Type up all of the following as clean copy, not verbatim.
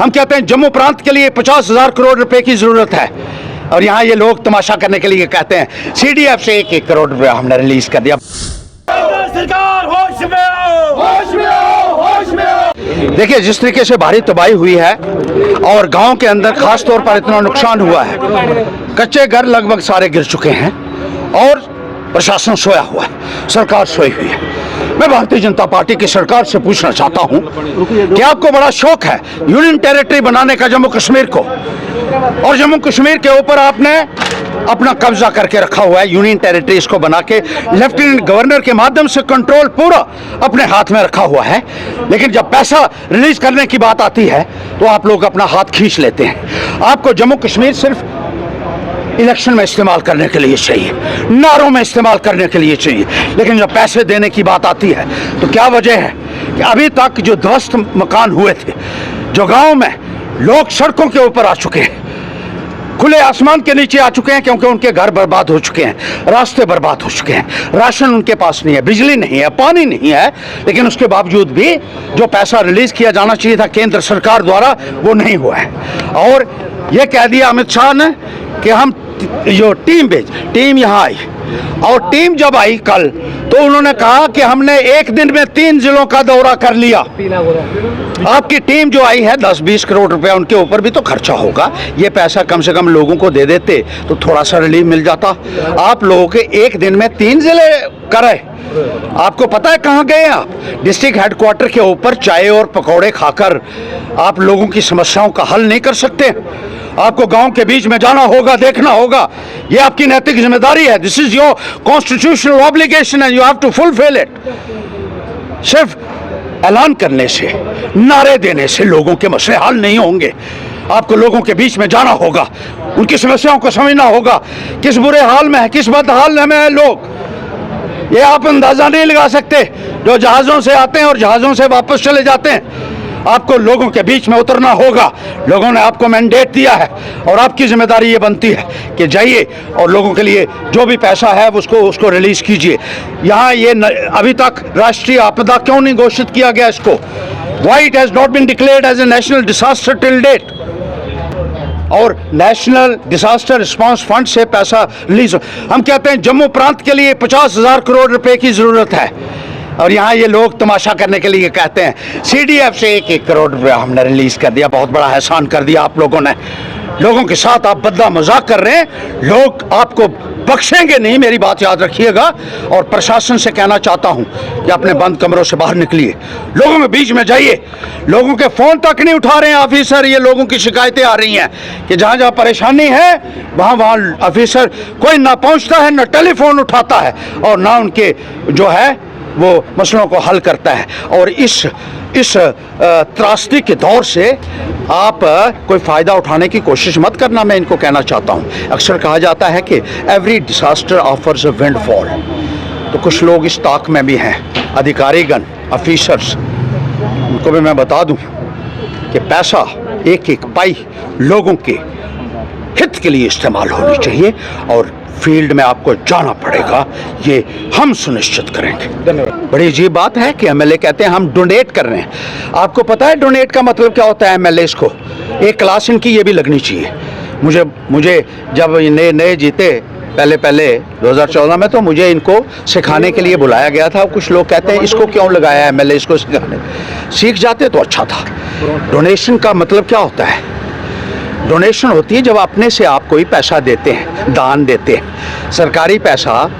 हम कहते हैं जम्मू प्रांत के लिए 50,000 करोड़ रुपए की जरूरत है, और यहाँ ये लोग तमाशा करने के लिए कहते हैं CDF से 1-1 करोड़ रुपया हमने रिलीज कर दिया। सरकार होश में आओ, होश में आओ, होश में आओ। देखिए जिस तरीके से भारी तबाही हुई है और गांव के अंदर खास तौर पर इतना नुकसान हुआ है, कच्चे घर लगभग सारे गिर चुके हैं और प्रशासन सोया हुआ है, सरकार सोई हुई है। मैं भारतीय जनता पार्टी की सरकार से पूछना चाहता हूं कि आपको बड़ा शौक है यूनियन टेरिटरी बनाने का जम्मू कश्मीर को, और जम्मू कश्मीर के ऊपर आपने अपना कब्जा करके रखा हुआ है। यूनियन टेरिटरीज को बना के लेफ्टिनेंट गवर्नर के माध्यम से कंट्रोल पूरा अपने हाथ में रखा हुआ है, लेकिन जब पैसा रिलीज करने की बात आती है तो आप लोग अपना हाथ खींच लेते हैं। आपको जम्मू कश्मीर सिर्फ इलेक्शन में इस्तेमाल करने के लिए चाहिए, नारों में इस्तेमाल करने के लिए चाहिए, लेकिन जब पैसे देने की बात आती है तो क्या वजह है कि अभी तक जो ध्वस्त मकान हुए थे, जो गांव में लोग सड़कों के ऊपर आ चुके हैं, खुले आसमान के नीचे आ चुके हैं क्योंकि उनके घर बर्बाद हो चुके हैं, रास्ते बर्बाद हो चुके हैं, राशन उनके पास नहीं है, बिजली नहीं है, पानी नहीं है, लेकिन उसके बावजूद भी जो पैसा रिलीज किया जाना चाहिए था केंद्र सरकार द्वारा वो नहीं हुआ है। और ये कह दिया अमित शाह ने कि हम जो टीम यहाँ आई, और टीम जब आई कल तो उन्होंने कहा कि हमने एक दिन में 3 जिलों का दौरा कर लिया। आपकी टीम जो आई है 10-20 करोड़ रुपया उनके ऊपर भी तो खर्चा होगा, ये पैसा कम से कम लोगों को दे देते तो थोड़ा सा रिलीफ मिल जाता। आप लोगों के एक दिन में 3 जिले करे, आपको पता है कहाँ गए आप? डिस्ट्रिक्ट हेडक्वार्टर के ऊपर चाय और पकौड़े खाकर आप लोगों की समस्याओं का हल नहीं कर सकते। आपको गांव के बीच में जाना होगा, देखना होगा, ये आपकी नैतिक जिम्मेदारी है। This is your constitutional obligation and you have to fulfil it. सिर्फ ऐलान करने से, नारे देने से लोगों के मसले हल नहीं होंगे। आपको लोगों के बीच में जाना होगा, उनकी समस्याओं को समझना होगा, किस बुरे हाल में है, किस बदहाल में है लोग, ये आप अंदाजा नहीं लगा सकते। जो जहाज़ों से आते हैं और जहाज़ों से वापस चले जाते हैं, आपको लोगों के बीच में उतरना होगा। लोगों ने आपको मैंडेट दिया है और आपकी जिम्मेदारी ये बनती है कि जाइए और लोगों के लिए जो भी पैसा है उसको रिलीज कीजिए। यहाँ ये अभी तक राष्ट्रीय आपदा क्यों नहीं घोषित किया गया इसको? Why it has not been declared as a national disaster till date? और नेशनल डिजास्टर रिस्पांस फंड से पैसा रिलीज हम कहते हैं जम्मू प्रांत के लिए 50,000 करोड़ रुपए की जरूरत है, और यहाँ ये लोग तमाशा करने के लिए कहते हैं CDF से 1-1 करोड़ रुपया हमने रिलीज कर दिया। बहुत बड़ा एहसान कर दिया आप लोगों ने। लोगों के साथ आप बदला मजाक कर रहे हैं, लोग आपको बख्शेंगे नहीं, मेरी बात याद रखिएगा। और प्रशासन से कहना चाहता हूं कि अपने बंद कमरों से बाहर निकलिए, लोगों के बीच में जाइए। लोगों के फोन तक नहीं उठा रहे हैं ऑफिसर। ये लोगों की शिकायतें आ रही हैं कि जहां जहां परेशानी है वहां ऑफिसर कोई ना पहुंचता है, ना टेलीफोन उठाता है, और ना उनके जो है वो मसलों को हल करता है। और इस त्रासदी के दौर से आप कोई फ़ायदा उठाने की कोशिश मत करना, मैं इनको कहना चाहता हूँ। अक्सर कहा जाता है कि every disaster offers a windfall, तो कुछ लोग इस ताक में भी हैं, अधिकारीगण, ऑफिसर्स। उनको भी मैं बता दूँ कि पैसा एक एक पाई लोगों के हित के लिए इस्तेमाल होनी चाहिए, और फील्ड में आपको जाना पड़ेगा, ये हम सुनिश्चित करेंगे। धन्यवाद। बड़ी अजीब बात है कि MLA कहते हैं हम डोनेट कर रहे हैं। आपको पता है डोनेट का मतलब क्या होता है? MLAs को एक क्लास इनकी ये भी लगनी चाहिए। मुझे जब नए जीते पहले 2014 में, तो मुझे इनको सिखाने के लिए बुलाया गया था। कुछ लोग कहते हैं इसको क्यों लगाया MLAs को सिखाने, सीख जाते तो अच्छा था। डोनेशन का मतलब क्या होता है? डोनेशन होती है जब अपने से आप कोई पैसा देते हैं, दान देते हैं। सरकारी पैसा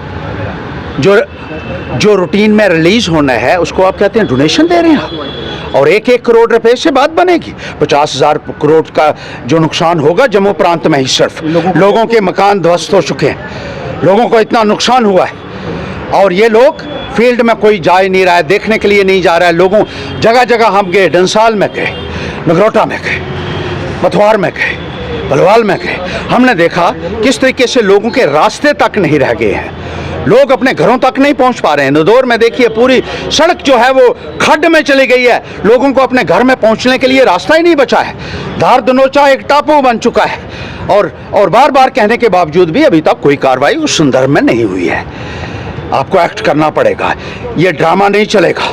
जो रूटीन में रिलीज होना है उसको आप कहते हैं डोनेशन दे रहे हैं। और 1-1 करोड़ रुपए से बात बनेगी। 50,000 करोड़ का जो नुकसान होगा जम्मू प्रांत में ही, सिर्फ लोगों के मकान ध्वस्त हो चुके हैं, लोगों को इतना नुकसान हुआ है, और ये लोग फील्ड में कोई जा ही नहीं रहा है, देखने के लिए नहीं जा रहा है। लोगों जगह जगह हम गए, डंसाल में गए, नगरोटा में गए, पथवार में गए, बलवाल में गए, हमने देखा किस तरीके से लोगों के रास्ते तक नहीं रह गए हैं, लोग अपने घरों तक नहीं पहुंच पा रहे हैं। नदौर में देखिए पूरी सड़क जो है वो खड्ड में चली गई है, लोगों को अपने घर में पहुंचने के लिए रास्ता ही नहीं बचा है। धार दनोचा एक टापू बन चुका है, और बार बार कहने के बावजूद भी अभी तक कोई कार्रवाई उस संदर्भ में नहीं हुई है। आपको एक्ट करना पड़ेगा, ये ड्रामा नहीं चलेगा।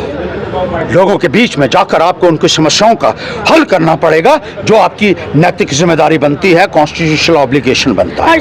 लोगों के बीच में जाकर आपको उनकी समस्याओं का हल करना पड़ेगा, जो आपकी नैतिक जिम्मेदारी बनती है, कॉन्स्टिट्यूशनल ऑब्लिगेशन बनता है।